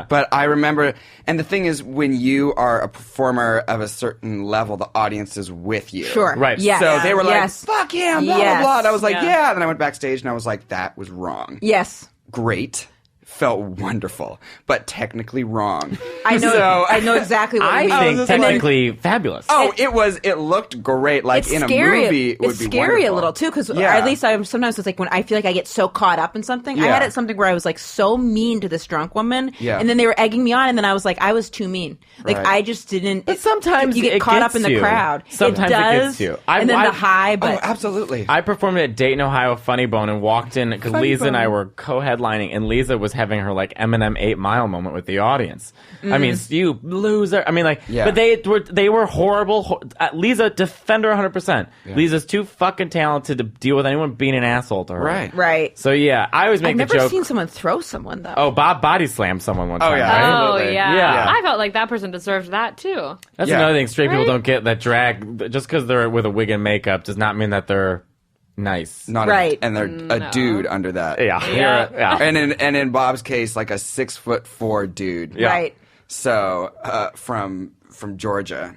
But I remember, and the thing is, when you are a performer of a certain level, the audience is with you. Sure. Right. Yes. So they were like, Yes. fuck him, blah, Yes. blah, blah. And I was like, Yeah. yeah. Then I went backstage and I was like, that was wrong. Yes. Great. Felt wonderful, but technically wrong. I know. So, I know exactly what I you mean. think just like- technically fabulous. Oh, it looked great. Like It's in scary. a movie, it would it's be scary wonderful. a little too, because Yeah. at least sometimes it's like when I feel like I get so caught up in something. I Yeah. had it something where I was like so mean to this drunk woman, Yeah. and then they were egging me on, and then I was like, I was too mean. Like Right. I just didn't. But sometimes you get it caught up gets in the you. crowd. Sometimes it does, gets you. and then the high, Oh, but absolutely. I performed at Dayton, Ohio Funny Bone and walked in because Funny Lisa and I Bone. were co-headlining, and Lisa was having her like Eminem 8 Mile moment with the audience. I mean, you loser. I mean, like, Yeah. but they were horrible. Lisa, defend her 100%. Lisa's too fucking talented to deal with anyone being an asshole to her. Right. right. So yeah, I always make I've the never joke. seen someone throw someone though. Oh, Bob body slammed someone one Oh, time. yeah. right? Oh Absolutely. yeah. Yeah. I felt like that person deserved that too. That's Yeah. another thing. Straight people Right? don't get that drag. Just because they're with a wig and makeup does not mean that they're nice. Not Right. and they're a dude under that. Yeah. Yeah. And in Bob's case, like a 6'4" dude. Yeah. Right. So from Georgia.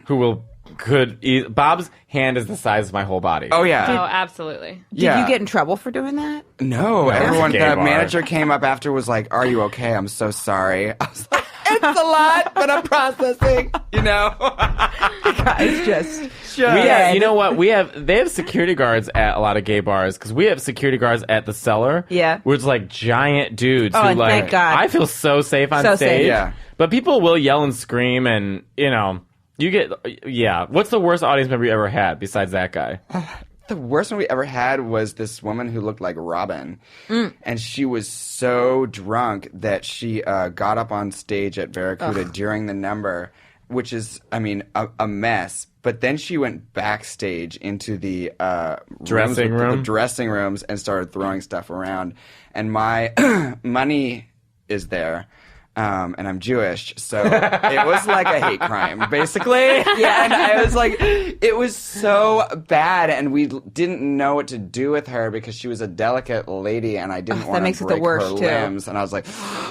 Bob's hand is the size of my whole body. Oh yeah. Oh, absolutely. Did yeah. you get in trouble for doing that? No, everyone. Gay The bar. manager came up after, was like, "Are you okay? I'm so sorry." I was like, "It's a lot, but I'm processing." You know. Guys, just You know what? They have security guards at a lot of gay bars because we have security guards at the Cellar. Yeah. Which is like giant dudes Oh, who and like. thank God. I feel so safe on So stage. safe. Yeah. But people will yell and scream, and you get. Yeah. What's the worst audience member you ever had besides that guy? The worst one we ever had was this woman who looked like Robin. And she was so drunk that she got up on stage at Barracuda during the number, which is, I mean, a mess. But then she went backstage into the Dressing room? the dressing rooms and started throwing stuff around. And my money is there. And I'm Jewish, so it was like a hate crime, basically. Yeah, and I was like, it was so bad, and we didn't know what to do with her because she was a delicate lady, and I didn't want to break her limbs. And I was like,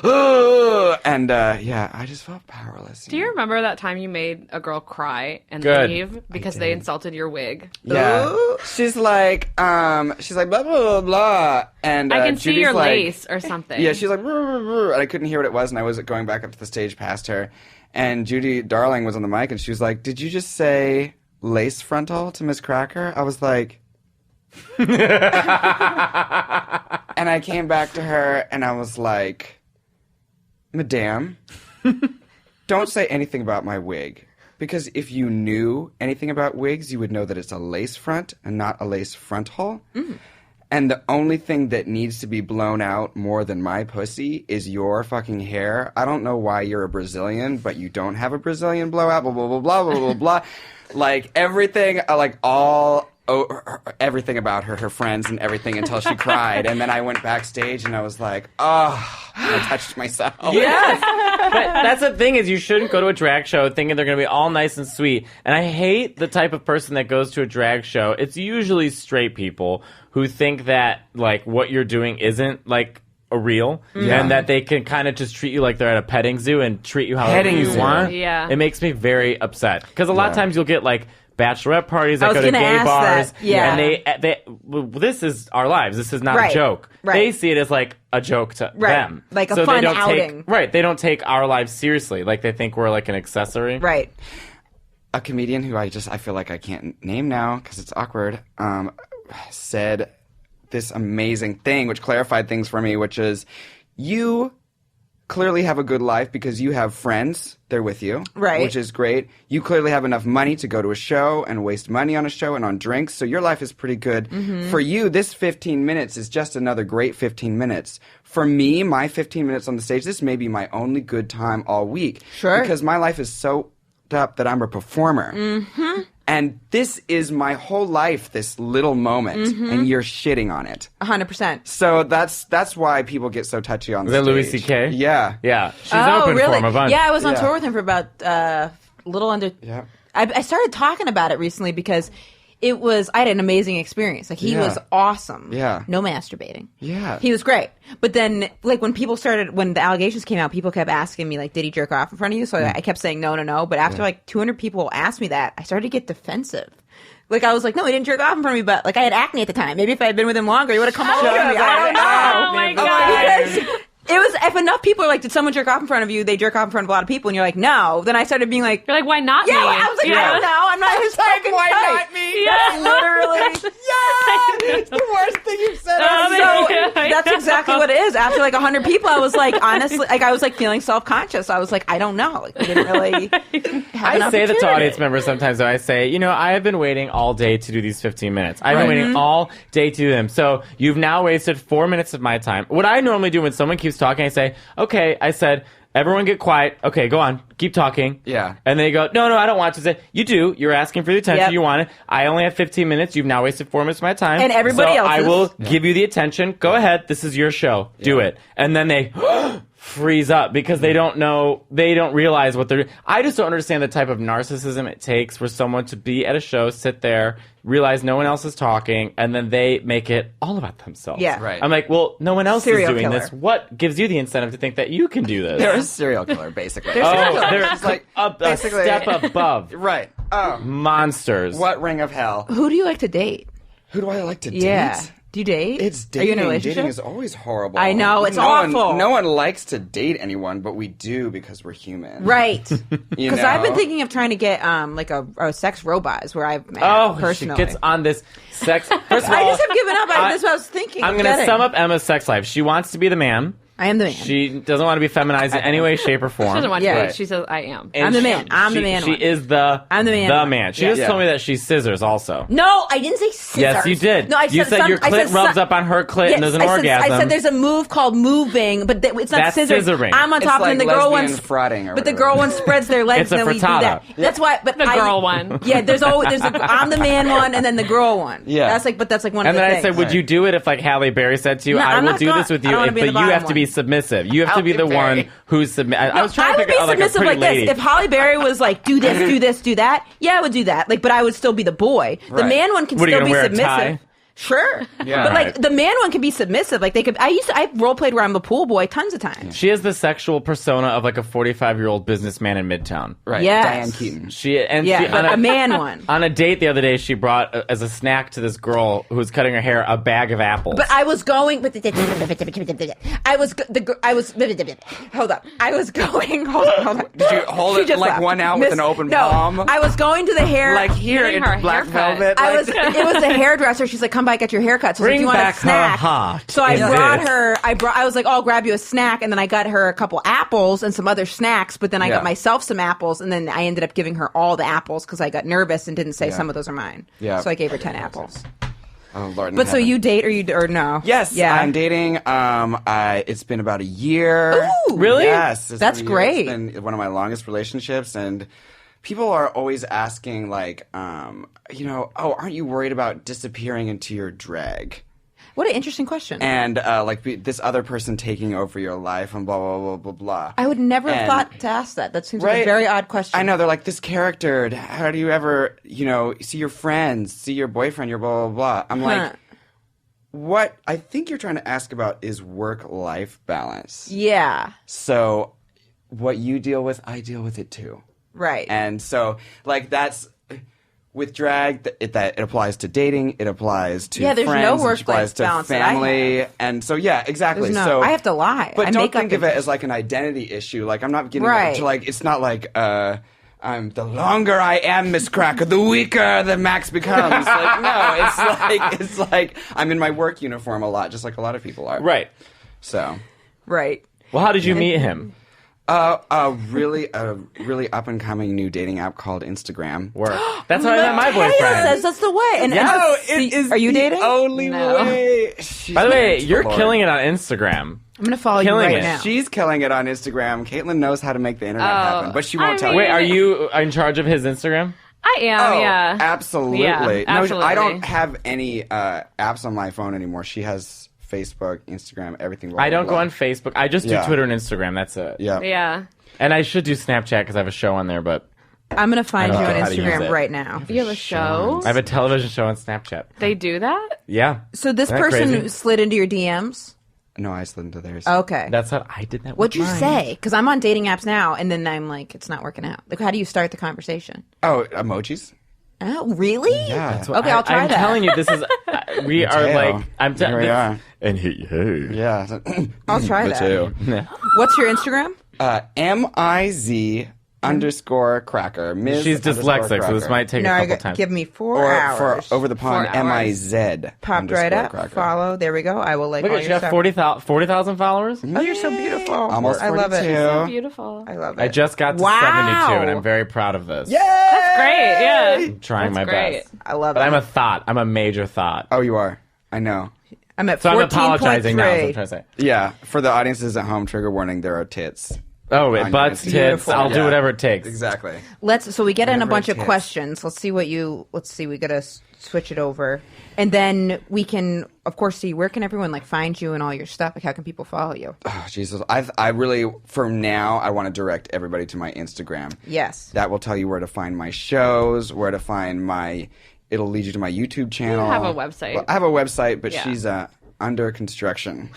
ugh! And yeah, I just felt powerless. Do you remember that time you made a girl cry and leave because they insulted your wig? Yeah, ooh. She's like blah blah blah blah, and I can see Judy's your like, lace or something. Yeah, she's like, and I couldn't hear what it was, and I was going back up to the stage past her, and Judy Darling was on the mic, and she was like, "Did you just say lace frontal to Miz Cracker?" I was like, and I came back to her, and I was like, "Madame, don't say anything about my wig." Because if you knew anything about wigs, you would know that it's a lace front and not a lace frontal. Mm. And the only thing that needs to be blown out more than my pussy is your fucking hair. I don't know why you're a Brazilian, but you don't have a Brazilian blowout, blah, blah, blah, blah, blah, blah, blah. Like, everything, everything about her friends and everything until she cried. And then I went backstage and I was like, oh, I touched myself. Yes! But that's the thing is you shouldn't go to a drag show thinking they're going to be all nice and sweet. And I hate the type of person that goes to a drag show. It's usually straight people who think that, like, what you're doing isn't, like, a real, and that they can kind of just treat you like they're at a petting zoo and treat you however you want. Yeah. It makes me very upset. Because a lot of times you'll get, like, bachelorette parties that go to gay bars. Yeah. And they this is our lives. This is not a joke. Right. They see it as, like, a joke to them. Like a so fun they don't outing. They don't take our lives seriously. Like, they think we're, like, an accessory. Right. A comedian who I feel like I can't name now because it's awkward, said this amazing thing, which clarified things for me, which is you clearly have a good life because you have friends. They're with you. Right. Which is great. You clearly have enough money to go to a show and waste money on a show and on drinks. So your life is pretty good. Mm-hmm. For you, this 15 minutes is just another great 15 minutes. For me, my 15 minutes on the stage, this may be my only good time all week. Sure. Because my life is so up that I'm a performer. Mm-hmm. And this is my whole life, this little moment, and you're shitting on it. 100%. So that's why people get so touchy on the Is that stage. Louis C.K.? Yeah. Yeah. She's open for him a bunch. Yeah, I was on tour with him for about a little under... Yeah. I started talking about it recently because I had an amazing experience. Like, he was awesome. Yeah. No masturbating. Yeah. He was great. But then, like, when the allegations came out, people kept asking me, like, did he jerk off in front of you? So I kept saying no. But after, like, 200 people asked me that, I started to get defensive. Like, I was like, no, he didn't jerk off in front of me, but, like, I had acne at the time. Maybe if I had been with him longer, he would have come over to me. I don't know. Oh, my God. It was, if enough people are like, did someone jerk off in front of you? They jerk off in front of a lot of people, and you're like, no. Then I started being like, you're like, why not me? Yeah, I was like, I don't know. I'm not his fucking Why type. not me? Literally. It's the worst thing you've said. So that's exactly what it is. After like 100 people, I was like, honestly, like I was like feeling self-conscious. I was like, I don't know. Like, we didn't really have an I say that to opportunity. audience members sometimes, though. I say, I have been waiting all day to do these 15 minutes. I've been waiting all day to do them. So you've now wasted 4 minutes of my time. What I normally do when someone keeps talking, I say, okay, I said, everyone get quiet. Okay, go on. Keep talking. Yeah. And they go, no, I don't want to. Say, you do. You're asking for the attention you wanted. I only have 15 minutes. You've now wasted 4 minutes of my time. And everybody so else's. I will give you the attention. Go ahead. This is your show. Do it. And then they freeze up because they don't know, they don't realize what they're... I just don't understand the type of narcissism it takes for someone to be at a show, sit there, realize no one else is talking, and then they make it all about themselves. Yeah. Right. I'm like, well, no one else Serial is doing killer. this. What gives you the incentive to think that you can do this? They're a serial killer, basically. They're It's like, a basically- step above. Right. Oh. Monsters. What ring of hell? Who do you like to date? Who do I like to Yeah. date? Do you date? It's Are you dating. in a relationship? Dating is always horrible. I know, it's no awful. No one likes to date anyone, but we do because we're human. Right. You Because I've been know? thinking of trying to get like a sex robot is where I've met Oh, personally. she gets on this sex. First of all, I just have given up. That's what I was thinking. I'm going to sum up Emma's sex life. She wants to be the man. I am the man. She doesn't want to be feminized in any way, shape, or form. She doesn't want Yeah. to be. She says, I am. And I'm the man. I'm the man She one. is the I'm the man The one. man. She Yeah. just told me that she's scissors also. No, I didn't say scissors. Yes, you did. No, I you said some- your I clit said rubs some- up on her clit Yes, and there's an I said, orgasm. I said there's a move called moving, but it's not That's scissors. scissoring. I'm on It's top like and the girl lesbian one. frauding or But the whatever. girl one spreads their legs It's a and then we do frittata. that. That's why. But The girl one. Yeah, there's I'm the man one and then the girl one. Yeah. That's like one and of the then things. I said, would you do it if like Halle Berry said to you, No, I I'm will not do gonna- this with I you, don't wanna but be the you bottom have to be one. submissive. You have to be the Halle Berry. one who's I was trying to would pick be like a submissive pretty like lady. this. If Halle Berry was like, do this, do this, do that, yeah, I would do that. Like, but I would still be the boy. The Right. man one can What, are you still gonna be wear a submissive. tie? Sure. Yeah. But like Right. the man one can be submissive. Like I role played where I'm the pool boy tons of times. She has the sexual persona of like a 45-year-old businessman in Midtown. Right. Yes. Diane Keaton. Yeah, but a man one. On a date the other day, she brought as a snack to this girl who was cutting her hair a bag of apples. But I was going. Hold up. I was going. Hold on. Did you hold She it just like left. one out with an open no, palm? I was going to the hair. Like here Getting in her black haircut. velvet. I like- was. It was the hairdresser. She's like, "Come by, get your haircut." So I was like, Bring "Do you want back a her snack?" heart So I in brought this. her. I was like, "Oh, I'll grab you a snack," and then I got her a couple apples and some other snacks. But then I Yeah. got myself some apples, and then I ended up giving her all the apples because I got nervous and didn't say Yeah. some of those are mine. Yeah. So I gave her 10 apples. Oh Lord. in But so heaven. you date or no? Yes, Yeah. I'm dating. It's been about a year. Ooh. Really? Yes, it's That's been a year. great. It's been one of my longest relationships, and people are always asking, like, oh, aren't you worried about disappearing into your drag? What an interesting question. And this other person taking over your life and blah blah blah blah blah. I would never have And- thought to ask that. That seems like a Right? very odd question. I know, they're like, this character, how do you ever, see your friends, see your boyfriend, your blah, blah, blah. I'm like, what I think you're trying to ask about is work-life balance. Yeah. So what you deal with, I deal with it too. Right. And so, like, that's... With drag, it applies to dating, it applies to Yeah, there's no friends, it work-life applies to balance that I family, have. and so yeah, exactly. There's no- so I have to lie. but I don't make up think of it things. as like an identity issue. Like I'm not getting Right. to like it's not like I'm the longer I am Miz Cracker, the weaker the Max becomes. Like no, it's like I'm in my work uniform a lot, just like a lot of people are. Right. So. Right. Well, how did you meet him? A really up and coming new dating app called Instagram. Work. That's how I met my Matteo boyfriend. says that's the way. And, No, and it is. Are you the dating? Only No. way. By the way, you're killing it on Instagram. I'm going to follow you Killing right it. now. She's killing it on Instagram. Caitlin knows how to make the internet happen, but she won't I tell mean- Wait, you. are you in charge of his Instagram? I am, Oh, yeah. absolutely. Yeah, No, absolutely. I don't have any apps on my phone anymore. She has Facebook, Instagram, everything. Blah, I don't blah, go on blah. Facebook. I just do Yeah. Twitter and Instagram. That's it. Yeah. Yeah. And I should do Snapchat because I have a show on there, but I'm going to find I you don't on know how to use Instagram it. right now. You have a show? I have a television show on Snapchat. They do that? Yeah. So this Isn't that person crazy? slid into your DMs? No, I slid into theirs. Okay. That's how I did that. What'd with you mine. say? Because I'm on dating apps now, and then I'm like, it's not working out. Like, how do you start the conversation? Oh, emojis? Oh, really? Yeah. That's what Okay, I'll try I'm that. telling you, this is we are Matteo. like I'm Here we are. and hey. Yeah. I'll try Matteo. that. What's your Instagram? MIZ_Cracker. Ms. She's dyslexic, so _Cracker. this might take a couple times. Give me 4 Or hours. for over the pond, 4 hours. MIZ. Popped right up. _Cracker. Follow. There we go. I will like Look all at you your have stuff. 40,000 followers. Oh, you're so beautiful. Almost I love 42. it. Beautiful. I love it. I just got to Wow. 72, and I'm very proud of this. That's great, yeah. I'm trying That's my great. best. I love But it. I'm a thought. I'm a major thought. Oh, you are. I know. I'm at So I'm 14.3. apologizing now. Is what I'm trying to say. Yeah. For the audiences at home, trigger warning, there are tits. Oh, On butts, your tits. Beautiful. I'll do Yeah. whatever it takes. Exactly. So we get in a Whatever bunch it of takes. questions. Let's see. We gotta switch it over, and then we can, of course, see where can everyone like find you and all your stuff. Like, how can people follow you? Oh, Jesus. I really, for now, I want to direct everybody to my Instagram. Yes. That will tell you where to find my shows, where to find my... It'll lead you to my YouTube channel. have a website. Well, I have a website, but Yeah. she's under construction.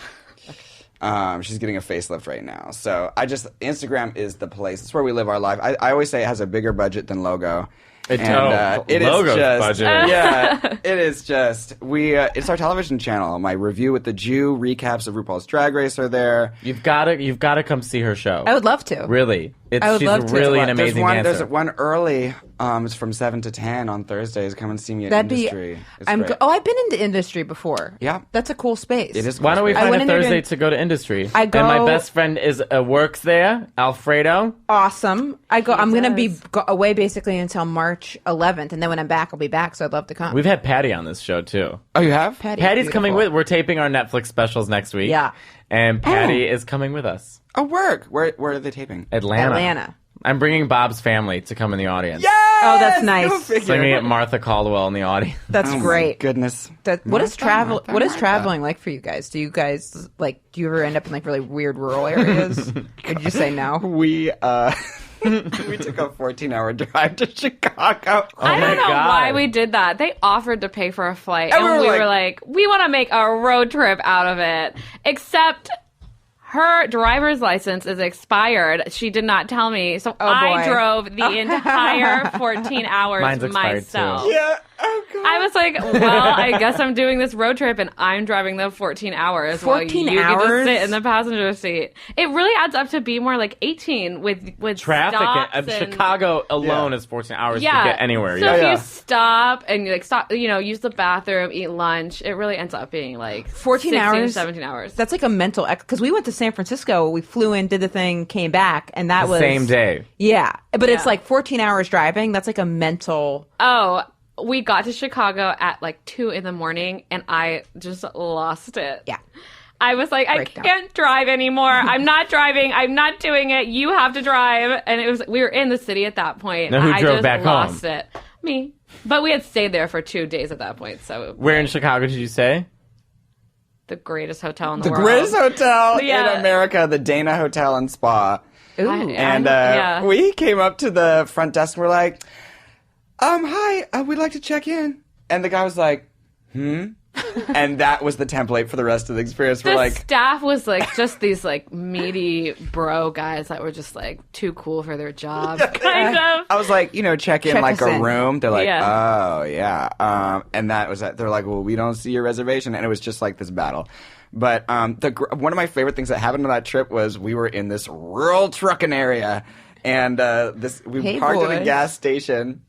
She's getting a facelift right now. So Instagram is the place. It's where we live our life. I always say it has a bigger budget than Logo. It is Logo's just budget. yeah, it is just it's our television channel. My review with the Jew, recaps of RuPaul's Drag Race are there. You've got to come see her show. I would love to. Really. I would She's love to. really an There's amazing one, dancer. There's one early. It's from 7 to 10 on Thursdays. Come and see me at That'd be. Industry. It's great. I've been into industry before. Yeah. That's a cool space. It is. Why don't we I find went a in there Thursday doing- to go to industry? I And my go- best friend is works there, Alfredo. Awesome. I'm gonna be does. away basically until March 11th, and then when I'm back, I'll be back. So I'd love to come. We've had Patty on this show too. Oh, you have? Patty's coming with. We're taping our Netflix specials next week. Yeah. And Patty is coming with us. Oh, work. Where are they taping? Atlanta. I'm bringing Bob's family to come in the audience. Yes! Oh, that's nice. Go figure. So I'm going to get Martha Caldwell in the audience. That's Oh, great. my goodness. What is Martha. traveling like for you guys? Do you guys do you ever end up in like really weird rural areas? Or did you say no? We we took a 14-hour drive to Chicago. I don't know God. why we did that. They offered to pay for a flight, And and we we were were like, we want to make a road trip out of it. Except her driver's license is expired. She did not tell me, so I boy. drove the entire 14 hours Mine's expired, myself. too. Yeah. Oh, God. I was like, well, I guess I'm doing this road trip and I'm driving the 14 hours 14 while you get to hours? sit in the passenger seat. It really adds up to be more like 18 with Traffic stops in and- Chicago alone Yeah. is 14 hours Yeah. to get anywhere. So Yeah. if Yeah. you stop and you like stop, use the bathroom, eat lunch, it really ends up being like 14 16, hours? 17 hours. That's like a mental because we went to San Francisco. We flew in, did the thing, came back, and that The was same day. Yeah, but it's Yeah. like 14 hours driving. That's like a mental. Oh, we got to Chicago at like 2 a.m. and I just lost it. Yeah. I was like, Breakdown. I can't drive anymore. I'm not driving. I'm not doing it. You have to drive. And we were in the city at that point. Now who I drove just back lost home? it. Me. But we had stayed there for 2 days at that point. So Where in Chicago did you say? the greatest hotel in the The world. greatest hotel Yeah. in America, the Dana Hotel and Spa. Ooh. And yeah. we came up to the front desk and we're like, hi, we'd like to check in. And the guy was like, and that was the template for the rest of the experience. The We're like, staff was like just these like meaty bro guys that were just like too cool for their job, kind of. I was like, check in Check like us a in. room. They're like, Yeah. oh, yeah. And that was that. They're like, well, we don't see your reservation. And it was just like this battle. But one of my favorite things that happened on that trip was we were in this rural trucking area. And we Hey, parked at a boys. gas station.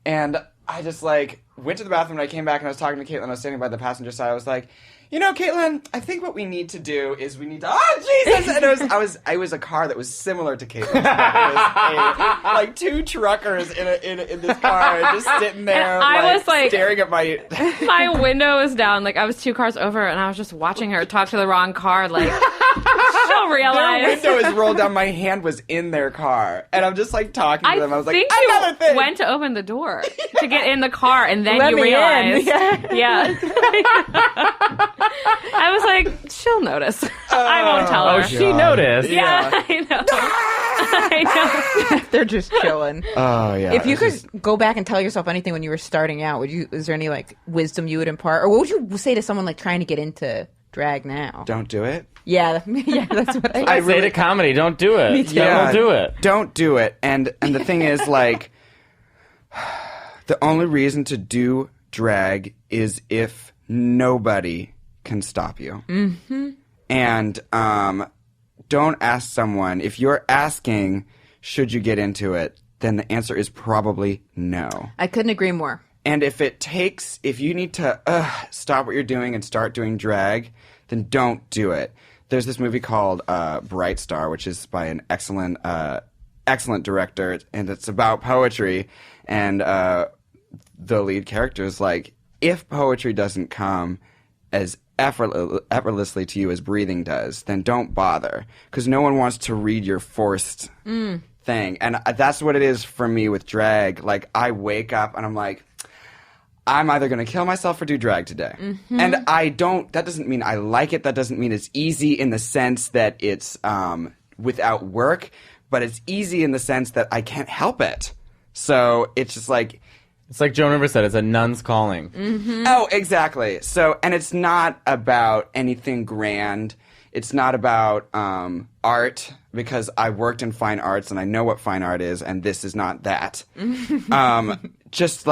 And I just like went to the bathroom and I came back and I was talking to Katelyn. I was standing by the passenger side. I was like, Katelyn, I think what we need to do is we need to. Oh Jesus! And it was a car that was similar to Katelyn's. It was like two truckers in this car just sitting there. And I was like staring at my. My window was down, like I was 2 cars over, and I was just watching her talk to the wrong car. Like she'll Their realize. window is rolled down. My hand was in their car, and I'm just like talking to them. I was like, think another you thing. went to open the door to get in the car, and then Let you me in. realized. Yeah. Yeah. I was like, she'll notice. I won't tell her. Oh, she noticed. Yeah, I know. I know. They're just chilling. Oh yeah. If you it's could go back and tell yourself anything when you were starting out, is there any like wisdom you would impart, or what would you say to someone like trying to get into drag now? don't do it. Yeah, yeah, that's what I. I say to comedy, don't do it. Me too. Don't do it. Don't do it. And the thing is, like, the only reason to do drag is if nobody can stop you. Mm-hmm. And don't ask someone. If you're asking, should you get into it, then the answer is probably no. I couldn't agree more. And if you need to stop what you're doing and start doing drag, then don't do it. There's this movie called Bright Star, which is by an excellent director, and it's about poetry. And the lead character is like, if poetry doesn't come as effortlessly to you as breathing does, then don't bother, because no one wants to read your forced thing. And that's what it is for me with drag. Like, I wake up and I'm like, I'm either going to kill myself or do drag today. Mm-hmm. And that doesn't mean I like it. That doesn't mean it's easy in the sense that it's without work, but it's easy in the sense that I can't help it. So it's just like... It's like Joan Rivers said, it's a nun's calling. Mm-hmm. Oh, exactly. So, and it's not about anything grand. It's not about art, because I worked in fine arts and I know what fine art is, and this is not that. Just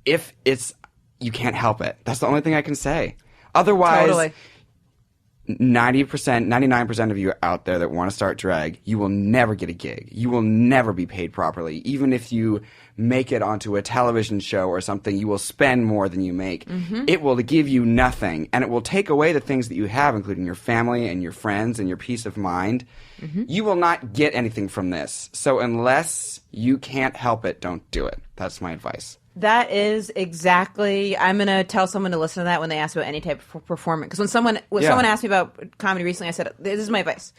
if it's, you can't help it. That's the only thing I can say. Otherwise, Totally. 90%, 99% of you out there that want to start drag, you will never get a gig. You will never be paid properly. Even if you make it onto a television show or something, you will spend more than you make. Mm-hmm. It will give you nothing, and it will take away the things that you have, including your family and your friends and your peace of mind. Mm-hmm. You will not get anything from this. So unless you can't help it, don't do it. That's my advice. That is exactly. I'm gonna tell someone to listen to that when they ask about any type of performance. Because when someone asked me about comedy recently, I said, "This is my advice: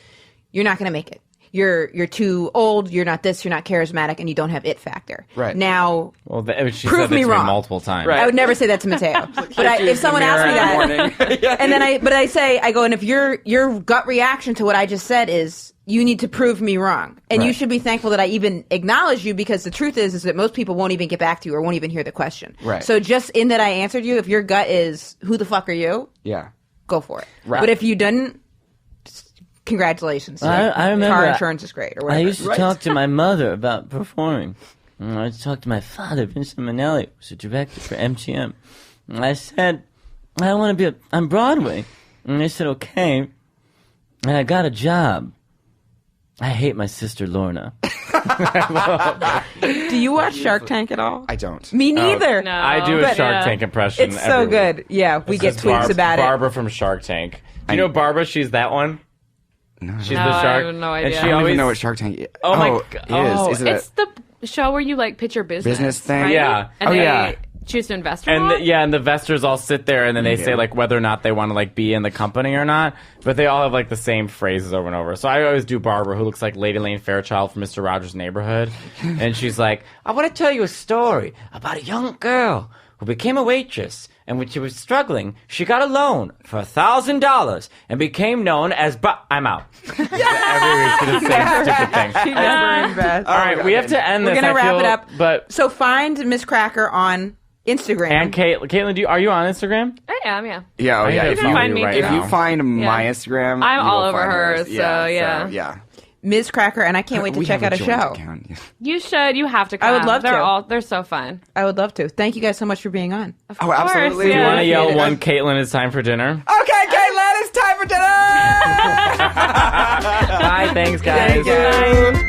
you're not gonna make it. you're too old, you're not this, you're not charismatic, and you don't have it factor. Right. Now, Well, she prove said that me to wrong. multiple times. Right. I would never say that to Matteo. But if someone asked me that, and then I go, and if your gut reaction to what I just said is, you need to prove me wrong. And you should be thankful that I even acknowledge you, because the truth is that most people won't even get back to you or won't even hear the question. Right. So just in that I answered you, if your gut is, who the fuck are you? Yeah. Go for it. Right. But if you didn't, congratulations. I remember car insurance is great or I whatever. used to talk to my mother about performing. And I used to talk to my father, Vincent Minnelli, who's a director for MGM. And I said, I want to be on Broadway. And they said, okay. And I got a job. I hate my sister Lorna. Do you watch Shark Tank at all? I don't. Me neither. No. I do a But, Shark Tank impression. It's so every week. good. Yeah, we get It's tweets about it. Barbara from Shark Tank. Do you know Barbara? She's that one. She's No, the I shark. have no And idea. she I don't always even know what Shark Tank is. Oh my God. Is it It's the show where you like pitch your business thing? right? Yeah. And Oh, they yeah. choose to invest. and and the investors all sit there and then they say like whether or not they want to like be in the company or not, but they all have like the same phrases over and over. So I always do Barbara, who looks like Lady Lane Fairchild from Mr. Rogers' Neighborhood, and she's like, I want to tell you a story about a young girl who became a waitress. And when she was struggling, she got a loan for $1,000 and became known as I'm out. every week to the same stupid thing. She's never invest. All right, we have to end We're this. gonna I wrap feel, it up. But So find Miz Cracker on Instagram. and Katelyn, are you on Instagram? I am, yeah. Yeah, oh, I yeah. need If to can you, find me right too. if you now. find my Yeah. Instagram, I'm you all will over find hers, hers. so, yeah. yeah. Ms. Cracker, and I can't wait to We check have out a joint show. account. You should. You have to come. I would love to. They're so fun. I would love to. Thank you guys so much for being on. Oh, absolutely. course, Do you yeah. want to yell Yeah. one, Katelyn, it's time for dinner? Okay, Katelyn, it's time for dinner. Bye, thanks, guys. Thank you.